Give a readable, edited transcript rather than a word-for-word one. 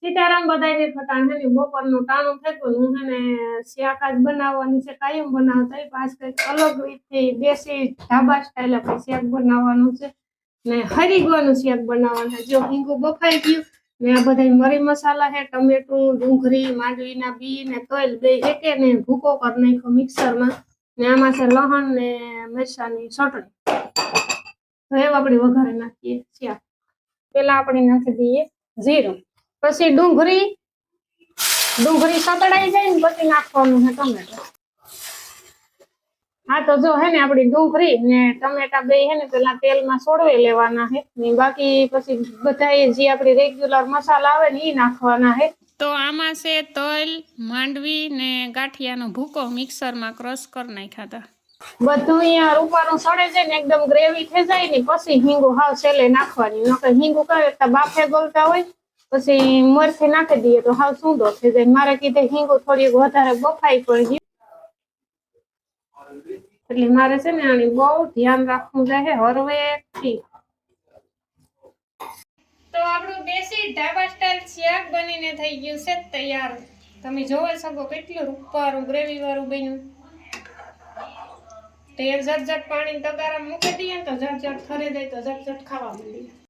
સીતારામ બધાને ફટાણ હે બપોરનું ટાણું થતું હું હે શાક આજ બનાવવાની છે કાયમ બનાવતા પાછ કંઈક અલગ રીતથી દેશી ઢાબા સ્ટાઇલ આપણે શાક બનાવવાનું છે ને હરીગવાનું શાક બનાવવાનું છે જો હિંગુ બફાઈ ગયું ને આ બધા મરી મસાલા છે ટમેટું ડુંગળી માંડવીના બી ને તલ બે એકે ને ભૂકો કરી નાખ્યો મિક્સરમાં ને આમાં છે લહણ ને મરચાની ચટણી તો એવું આપણે વઘારે નાખીએ શાક પેલા આપણે નાખી દઈએ જીરું પછી ડુંગળી સતળાઈ જાય ને પછી નાખવાનું છે ટમેટા હા તો જો હે ને આપણી ડુંગળી ને ટમેટા બે હે ને પેલા તેલમાં સોળવી લેવાના હે ને બાકી પછી બધા જે આપણી રેગ્યુલર મસાલા આવે ને ઈ નાખવાના હે તો આમાં છે તલ માંડવી ને ગાંઠિયાનો ભૂકો મિક્સરમાં ક્રશ કરી નાખ્યા હતા બધું અહીંયા રૂપારું સડે છે ને એકદમ ગ્રેવી થઈ જાય ને પછી હિંગુ હાવ છેલ્લે નાખવાની નકર હિંગુ કરે તો બાફે ગળતા હોય પછી મરચી નાખી દઈએ તો હાવ સૂંદો થઈ જાય મારે કીધે હિંગુ થોડી વધારે બફાઈ પડી એટલે મારે છે ને આની બહુ ધ્યાન રાખવું છે હરવેથી તો આપણું દેશી ઢાબા સ્ટાઇલ શાક બનીને થઈ ગયું છે તૈયાર તમે જોઈ શકો કેટલું રૂપારું ગ્રેવી વાળું બન્યું તે ઝટઝટ પાણી તગારા મૂકી દઈએ તો ઝટઝટ ખરે જાય તો ઝટઝટ ખાવા મળીએ